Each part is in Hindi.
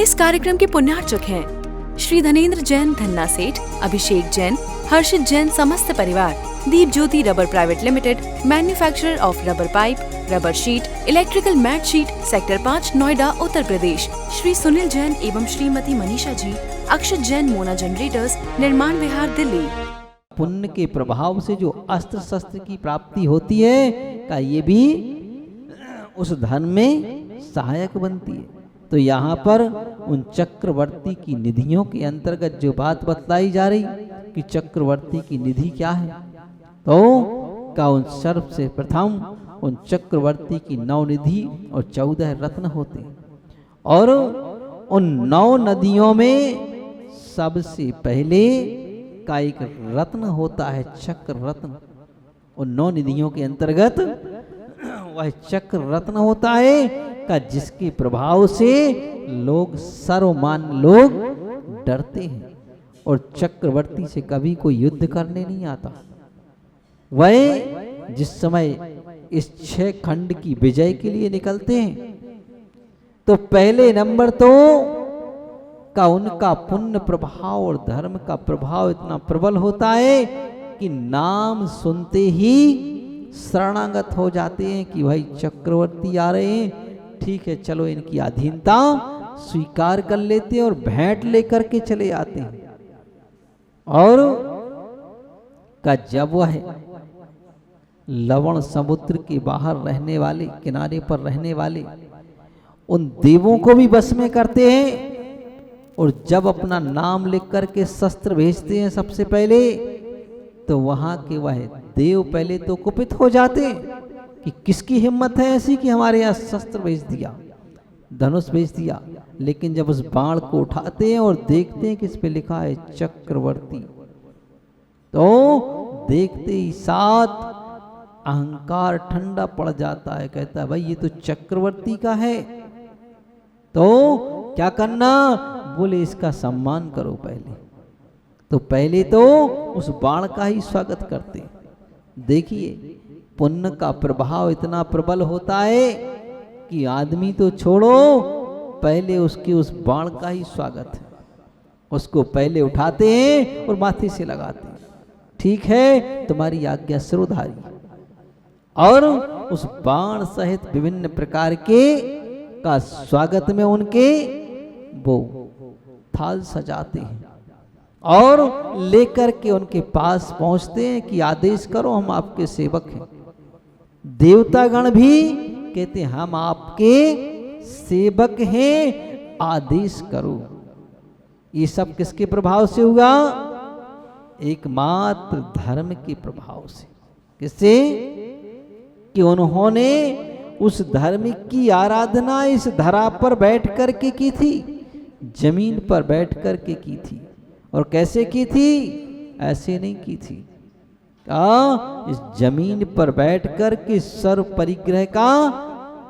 इस कार्यक्रम के पुण्यार्चक हैं श्री धनेन्द्र जैन, धन्ना सेठ, अभिषेक जैन, हर्षित जैन, समस्त परिवार। Deep Jyoti rubber private limited, manufacturer of rubber pipe, rubber sheet, electrical mat sheet, sector 5, Noida, Uttar Pradesh. Shri Sunil Jain एवं श्रीमती मनीषा जी, अक्षत जैन, मोना जनरेटर्स, निर्माण विहार, दिल्ली। पुण्य के प्रभाव से जो अस्त्र शस्त्र की प्राप्ति होती है का ये भी उस धन में सहायक बनती है। तो यहाँ पर उन चक्रवर्ती की निधियों के अंतर्गत जो बात बतलाई जा रही कि चक्रवर्ती की निधि क्या है, तो का उन सर्व से प्रथम उन चक्रवर्ती की 9 निधि और 14 रत्न होते हैं। और उन 9 नदियों में सबसे पहले का एक रत्न होता है, चक्र रत्न। उन 9 निधियों के अंतर्गत वह चक्र रत्न होता है का जिसके प्रभाव से लोग, सर्वमान्य लोग डरते हैं और चक्रवर्ती से कभी कोई युद्ध करने नहीं आता। वह जिस समय इस 6 खंड की विजय के लिए निकलते हैं तो पहले नंबर तो का उनका पुण्य प्रभाव और धर्म का प्रभाव इतना प्रबल होता है कि नाम सुनते ही शरणागत हो जाते हैं कि भाई चक्रवर्ती आ रहे हैं, ठीक है चलो इनकी अधीनता स्वीकार कर लेते हैं और भेंट लेकर के चले आते हैं। और का जब वह लवण समुद्र के बाहर रहने वाले, किनारे पर रहने वाले उन देवों को भी बस में करते हैं और जब अपना नाम लिख करके शस्त्र भेजते हैं सबसे पहले, तो वहां के वह देव पहले तो कुपित हो जाते हैं कि किसकी हिम्मत है ऐसी कि हमारे यहाँ शस्त्र भेज दिया, धनुष भेज दिया। लेकिन जब उस बाण को उठाते हैं और देखते हैं कि इस पे लिखा है चक्रवर्ती, तो देखते ही साथ अहंकार ठंडा पड़ जाता है। कहता है भाई ये तो चक्रवर्ती का है, तो क्या करना, बोले इसका सम्मान करो पहले। तो पहले तो उस बाण का ही स्वागत करते। देखिए पुण्य का प्रभाव इतना प्रबल होता है कि आदमी तो छोड़ो, पहले उसके उस बाण का ही स्वागत है। उसको पहले उठाते हैं और माथे से लगाते हैं, ठीक है तुम्हारी आज्ञा सिरोधारी। और उस बाण सहित विभिन्न प्रकार के का स्वागत में उनके वो थाल सजाते हैं और लेकर के उनके पास पहुंचते हैं कि आदेश करो, हम आपके सेवक हैं। देवतागण भी कहते हैं हम आपके सेवक हैं, आदेश करो। ये सब किसके प्रभाव से हुआ, एकमात्र धर्म के प्रभाव से। किससे, कि उन्होंने उस धर्म की आराधना इस धरा पर बैठ करके की थी, जमीन पर बैठ करके की थी। और कैसे की थी, ऐसे नहीं की थी, इस जमीन पर बैठ कर के सर्व परिग्रह का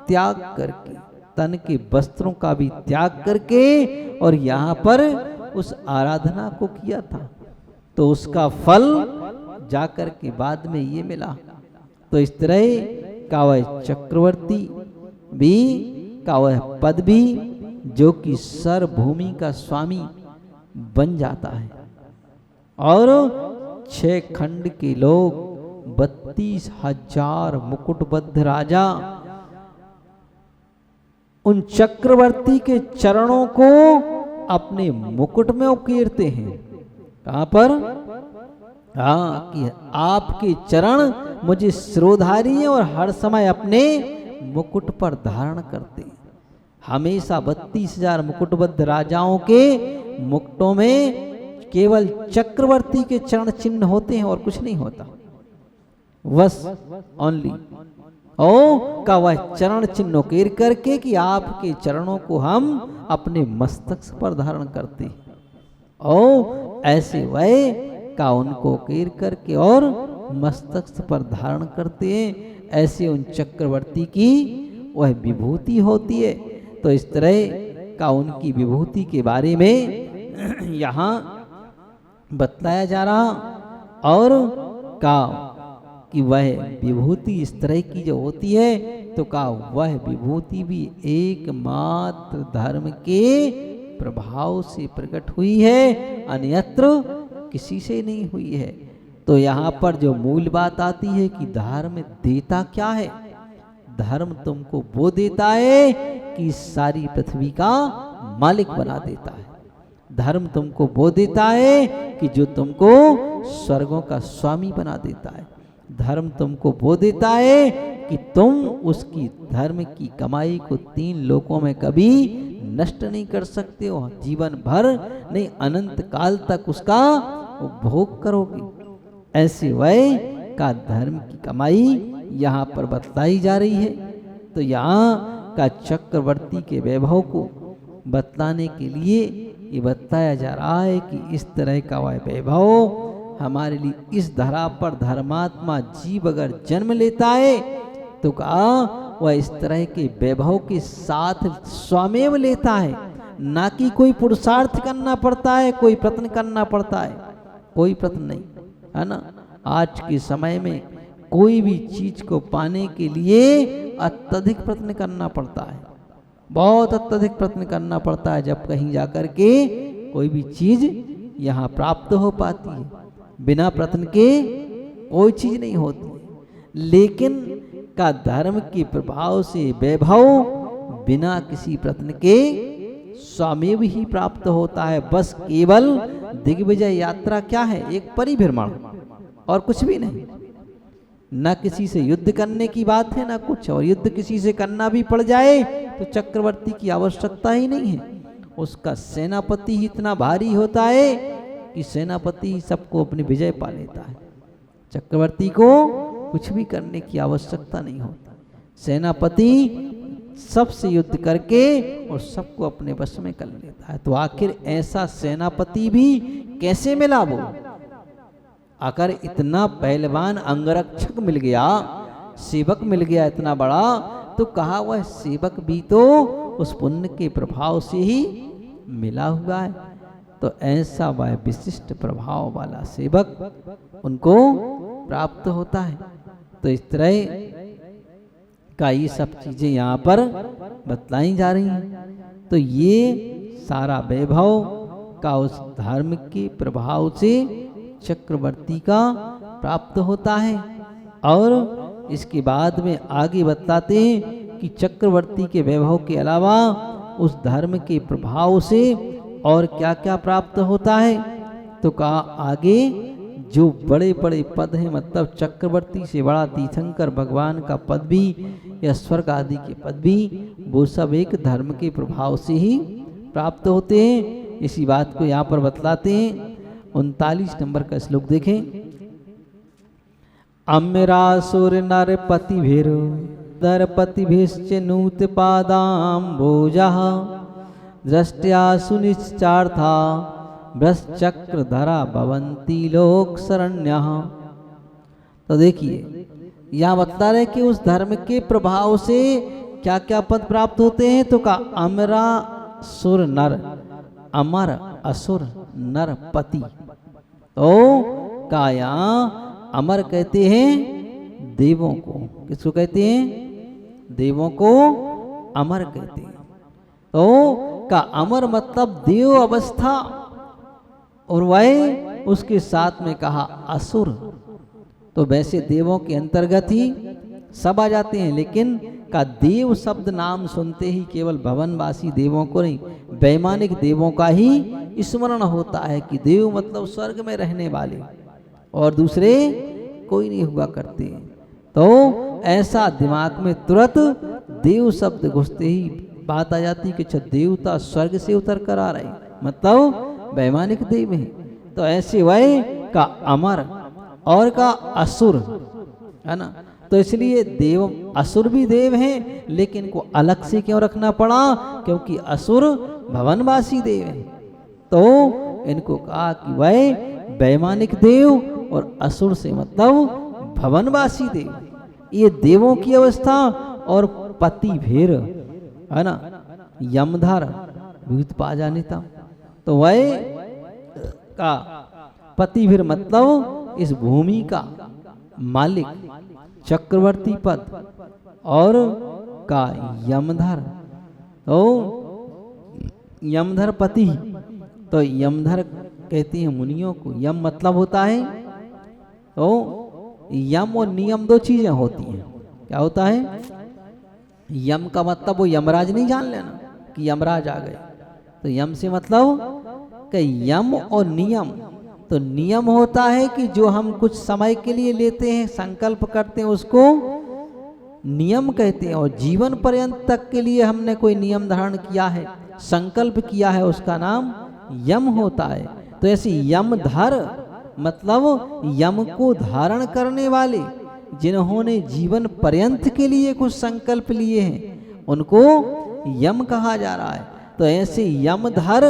त्याग करके, तन के वस्त्रों का भी त्याग करके, और यहाँ पर उस आराधना को किया था। तो उसका फल जाकर के बाद में ये मिला। तो इस तरह का वह चक्रवर्ती भी का वह पद भी जो कि सर्वभूमि का स्वामी बन जाता है। और 6 खंड के लोग 32,000 मुकुटबद्ध राजा उन चक्रवर्ती के चरणों को अपने मुकुट में उकेरते हैं। कहां पर, हाँ कि आपके चरण मुझे सिरोधारी है और हर समय अपने मुकुट पर धारण करते हैं। हमेशा 32,000 मुकुटबद्ध राजाओं के मुकुटों में केवल चक्रवर्ती के चरण चिन्ह होते हैं और कुछ नहीं होता, बस ओनली ओ का वह चरण चिन्ह उकेर करके कि आपके चरणों को हम अपने मस्तक पर धारण करते हैं। ओ ऐसे वह का उनको उकेर करके और मस्तक पर धारण करते हैं। ऐसे उन चक्रवर्ती की वह विभूति होती है। तो इस तरह का उनकी विभूति के बारे में यहाँ बतलाया जा रहा। और का कि वह विभूति इस तरह की जो होती है, तो का वह विभूति भी एकमात्र धर्म के प्रभाव से प्रकट हुई है, अन्यत्र किसी से नहीं हुई है। तो यहाँ पर जो मूल बात आती है कि धर्म देता क्या है? धर्म तुमको वो देता है कि सारी पृथ्वी का मालिक बना देता है। धर्म तुमको वो देता है कि जो तुमको स्वर्गों का स्वामी बना देता है। धर्म तुमको वो देता है कि तुम उसकी धर्म की कमाई को 3 लोकों में कभी नष्ट नहीं कर सकते हो, जीवन भर नहीं, अनंत काल तक उसका उपभोग करोगे। ऐसे वह का धर्म की कमाई यहाँ पर बतलाई जा रही है। तो यहाँ का चक्रवर्ती के वैभव को बतलाने के लिए ये बताया जा रहा है कि इस तरह का वह वैभव हमारे लिए इस धरा पर धर्मात्मा जीव अगर जन्म लेता है तो कहा वह इस तरह के वैभव के साथ स्वमेव लेता है, ना कि कोई पुरुषार्थ करना पड़ता है, कोई प्रयत्न करना पड़ता है, कोई प्रयत्न नहीं, है ना। आज के समय में कोई भी चीज को पाने के लिए अत्यधिक प्रयत्न करना पड़ता है, बहुत अत्यधिक प्रयत्न करना पड़ता है, जब कहीं जाकर के कोई भी चीज यहाँ प्राप्त हो पाती है। बिना प्रयत्न के कोई चीज नहीं होती। लेकिन का धर्म के प्रभाव से वैभव बिना किसी प्रयत्न के स्वमेव ही प्राप्त होता है। बस केवल दिग्विजय यात्रा क्या है? एक परिभ्रमण और कुछ भी नहीं। न किसी से युद्ध करने की बात है, ना कुछ। और युद्ध किसी से करना भी पड़ जाए तो चक्रवर्ती की आवश्यकता ही नहीं है। उसका सेनापति ही इतना भारी होता है कि सेनापति ही सबको अपनी विजय पा लेता है। चक्रवर्ती को कुछ भी करने की आवश्यकता नहीं होती। सेनापति सबसे युद्ध करके और सबको अपने वश में कर लेता है। तो आखिर ऐसा सेनापति भी कैसे मिला? वो अगर इतना पहलवान अंगरक्षक मिल गया, सेवक मिल गया इतना बड़ा, तो कहा वह सेवक भी तो उस पुण्य के प्रभाव से ही मिला हुआ है। तो ऐसा वह विशिष्ट प्रभाव वाला सेवक उनको प्राप्त होता है। तो इस तरह का ये सब चीजें यहाँ पर बतलाई जा रही हैं। तो ये सारा वैभव का उस धर्म के प्रभाव से चक्रवर्ती का प्राप्त होता है। और इसके बाद में आगे बताते हैं कि चक्रवर्ती के वैभव के अलावा उस धर्म के प्रभाव से और क्या क्या प्राप्त होता है। तो कहा आगे जो बड़े बड़े पद हैं, मतलब चक्रवर्ती से बड़ा तीर्थंकर भगवान का पद भी या स्वर्ग आदि के पद भी, वो सब एक धर्म के प्रभाव से ही प्राप्त होते हैं। इसी बात को यहाँ पर बतलाते हैं। 39 नंबर का श्लोक देखें। अम्यरासुर नर पति भीर दरपति भिश्च नूत पादाम्बोजः दृष्टया सुनिश्चार्था भ्रश्चक्र धरा भवंती लोक शरण्यः। तो देखिए यहाँ बता रहे कि उस धर्म के प्रभाव से क्या क्या पद प्राप्त होते हैं। तो का अमरा सुर नर, अमर असुर नर पति। तो का यहाँ अमर कहते हैं देवों को। किसको कहते हैं? देवों को अमर कहते हैं। तो का अमर मतलब देव अवस्था, और वह उसके साथ में कहा असुर। तो वैसे देवों के अंतर्गत ही सब आ जाते हैं, लेकिन का देव शब्द नाम सुनते ही केवल भवनवासी देवों को नहीं, वैमानिक देवों का ही स्मरण होता है कि देव मतलब स्वर्ग में रहने वाले, और दूसरे कोई नहीं हुआ करते। तो ऐसा दिमाग में तुरंत देव शब्द घुसते ही बात आ जाती कि अच्छा देवता स्वर्ग से उतर कर आ रहे, मतलब वैमानिक देव है। तो ऐसे वह का अमर और का असुर, है ना। तो इसलिए देव असुर भी देव हैं, लेकिन को अलग से क्यों रखना पड़ा? क्योंकि असुर भवनवासी देव हैं। तो इनको कहा कि वह वैमानिक देव, और असुर से मतलब भवनवासी देव। ये देवों की अवस्था। और पति भीर, है ना, यमधर भूत पाजानिता। तो वह का पति भीर मतलब इस भूमि का मालिक, चक्रवर्ती पद, और का यमधर। तो यमधर पति, तो यमधर कहते हैं मुनियों को। यम मतलब होता है, तो यम और नियम दो चीजें होती हैं। क्या होता है? यम का मतलब वो यमराज नहीं जान लेना कि यमराज आ गए, तो यम से मतलब कि यम और नियम। तो नियम होता है कि जो हम कुछ समय के लिए लेते हैं, संकल्प करते हैं, उसको नियम कहते हैं। और जीवन पर्यंत तक के लिए हमने कोई नियम धारण किया है, संकल्प किया है, उसका नाम यम होता है। तो ऐसे यमधर मतलब यम को धारण करने वाले, जिन्होंने जीवन पर्यंत के लिए कुछ संकल्प लिए हैं, उनको यम कहा जा रहा है। तो ऐसे यमधर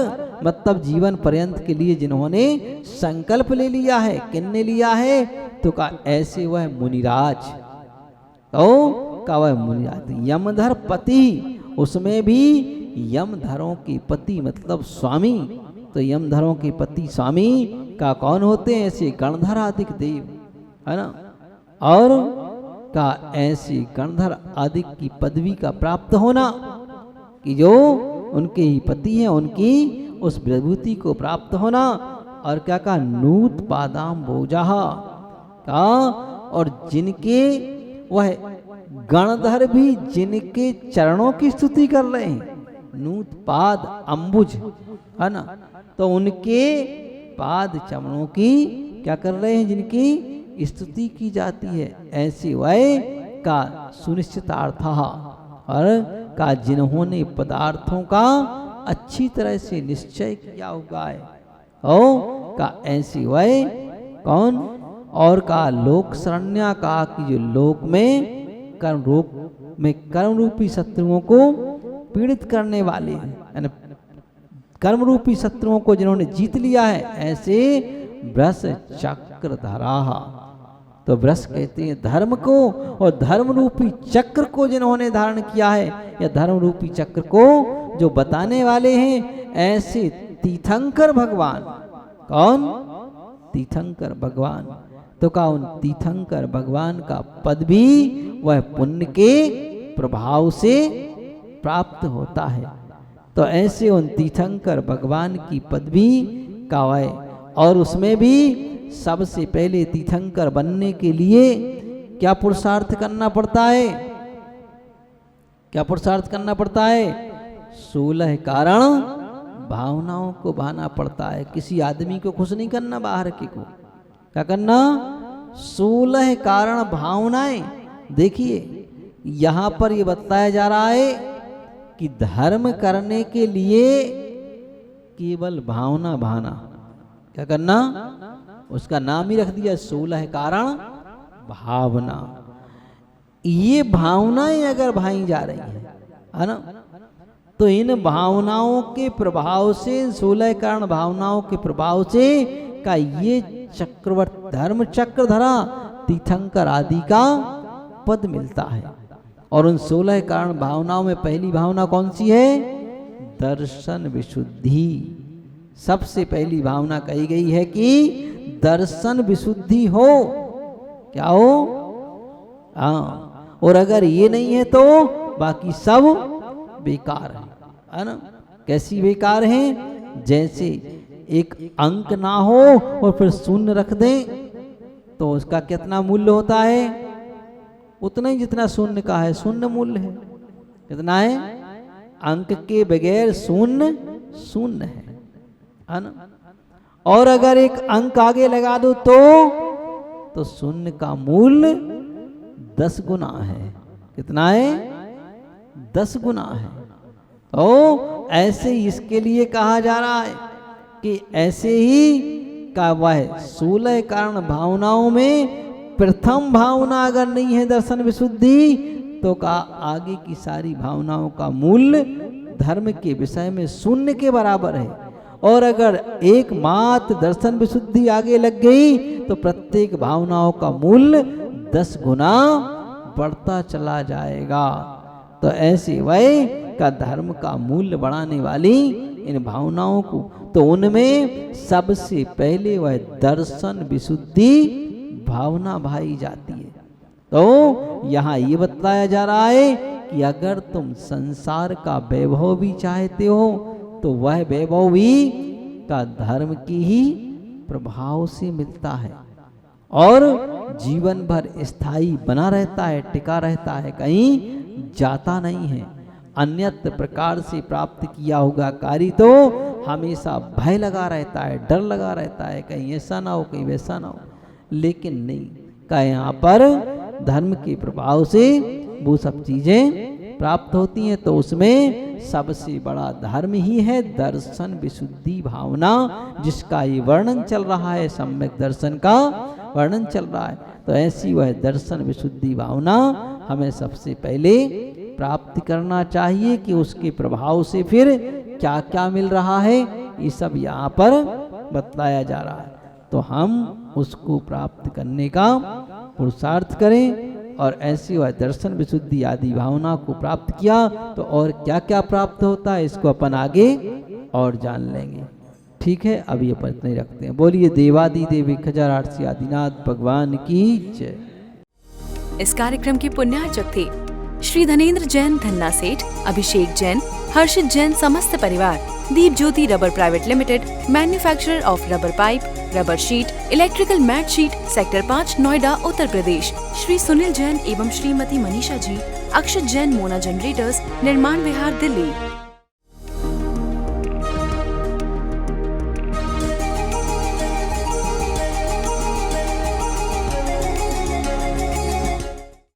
मतलब जीवन पर्यंत के लिए जिन्होंने संकल्प ले लिया है। किन्ने लिया है? तो का ऐसे वह मुनिराज, तो का वह मुनिराज यमधर पति, उसमें भी यमधरों के पति मतलब स्वामी। तो यमधरों के पति स्वामी का कौन होते हैं? ऐसे गणधर आदि देव, है ना। और का ऐसे गणधर आदि की पदवी का प्राप्त होना, कि जो उनके ही पति हैं, उनकी उस विभूति को प्राप्त होना। और क्या कहा? नूत पादाम भोजा का, और जिनके वह गणधर भी जिनके चरणों की स्तुति कर रहे हैं, नूत पाद अम्बुज, है ना। तो उनके पाद चरणों की क्या कर रहे हैं? जिनकी स्तुति की जाती है, ऐसे वह का सुनिश्चितार्थ, और का जिन्होंने पदार्थों का अच्छी तरह से निश्चय किया हुआ है, ओ का ऐसे वह कौन? और का लोक शरण्या का, कि जो लोक में कर्म रूपी शत्रुओं को पीड़ित करने वाले हैं, कर्म रूपी शत्रुओं को जिन्होंने जीत लिया है, ऐसे वृष चक्र धरा। तो वृष कहते हैं धर्म को, और धर्म रूपी चक्र को जिन्होंने धारण किया है, या धर्म रूपी चक्र को जो बताने वाले हैं, ऐसे तीर्थंकर भगवान। कौन? तीर्थंकर भगवान। तो का उन तीर्थंकर भगवान का पद भी वह पुण्य के प्रभाव से प्राप्त होता है। तो ऐसे उन तीर्थंकर भगवान की पदवी का वह, और उसमें भी सबसे पहले तीर्थंकर बनने के लिए क्या पुरुषार्थ करना पड़ता है? क्या पुरुषार्थ करना पड़ता है? 16 कारण भावनाओं को बहाना पड़ता है। किसी आदमी को खुश नहीं करना, बाहर के को क्या करना? 16 कारण भावनाएं। देखिए यहां पर ये बताया जा रहा है कि धर्म करने के लिए केवल भावना बहाना, क्या करना? उसका नाम ही रख दिया 16 कारण भावना। ये भावनाएं अगर भाई जा रही है ना, तो इन भावनाओं के प्रभाव से, 16 कारण भावनाओं के प्रभाव से का ये चक्रवर्ती धर्म चक्र धरा तीर्थंकर आदि का पद मिलता है। और उन 16 कारण भावनाओं में पहली भावना कौन सी है? दर्शन विशुद्धि। सबसे पहली भावना कही गई है कि दर्शन विशुद्धि हो। क्या हो? हाँ। और अगर ये नहीं है तो बाकी सब बेकार है ना। कैसी बेकार है? जैसे एक अंक ना हो और फिर शून्य रख दें, तो उसका कितना मूल्य होता है? उतना ही जितना शून्य का है, शून्य मूल्य है। कितना है? अंक के बगैर शून्य शून्य है ना। और अगर एक अंक आगे लगा दो तो शून्य का मूल्य 10 गुना है। कितना है? 10 गुना है। तो ऐसे ही इसके लिए कहा जा रहा है कि ऐसे ही का वह 16 कारण भावनाओं में प्रथम भावना अगर नहीं है दर्शन विशुद्धि, तो का आगे की सारी भावनाओं का मूल्य धर्म के विषय में शून्य के बराबर है। और अगर एकमात्र दर्शन विशुद्धि आगे लग गई तो प्रत्येक भावनाओं का मूल्य 10 गुना बढ़ता चला जाएगा। तो ऐसे वह का धर्म का मूल्य बढ़ाने वाली इन भावनाओं को, तो उनमें सबसे पहले वह दर्शन विशुद्धि भावना भाई जाती है। तो यहाँ ये बताया जा रहा है कि अगर तुम संसार का वैभव भी चाहते हो, तो वह वैभव भी का धर्म की ही प्रभाव से मिलता है और जीवन भर स्थायी बना रहता है, टिका रहता है, कहीं जाता नहीं है। अन्यत्र प्रकार से प्राप्त किया हुआ कार्य तो हमेशा भय लगा रहता है, डर लगा रहता है, कहीं ऐसा ना हो, कहीं वैसा ना हो। लेकिन नहीं, का यहाँ पर धर्म के प्रभाव से वो सब चीजें प्राप्त होती हैं। तो उसमें सबसे बड़ा धर्म ही है दर्शन विशुद्धि भावना, जिसका ये वर्णन चल रहा है, सम्यक दर्शन का वर्णन चल रहा है। तो ऐसी वह दर्शन विशुद्धि भावना हमें सबसे पहले प्राप्त करना चाहिए कि उसके प्रभाव से फिर क्या क्या मिल रहा है, ये सब यहाँ पर बतलाया जा रहा है। तो हम उसको प्राप्त करने का पुरुषार्थ करें और ऐसी वह दर्शन विशुद्धि आदि भावना को प्राप्त किया तो और क्या क्या प्राप्त होता है इसको अपन आगे और जान लेंगे। ठीक है, अभी अपन इतना ही रखते हैं। बोलिए देवादि देव 1008 आदिनाथ भगवान की जय। इस कार्यक्रम के पुण्यार्चक थे श्री धनेंद्र जैन धन्ना सेठ, अभिषेक जैन, हर्षित जैन समस्त परिवार। Deep Jyoti rubber private limited, manufacturer of rubber pipe, rubber sheet, electrical mat sheet, sector 5 Noida Uttar Pradesh. Shri Sunil Jain एवं श्रीमती मनीषा जी, अक्षत जैन मोना जनरेटर्स, निर्माण विहार दिल्ली।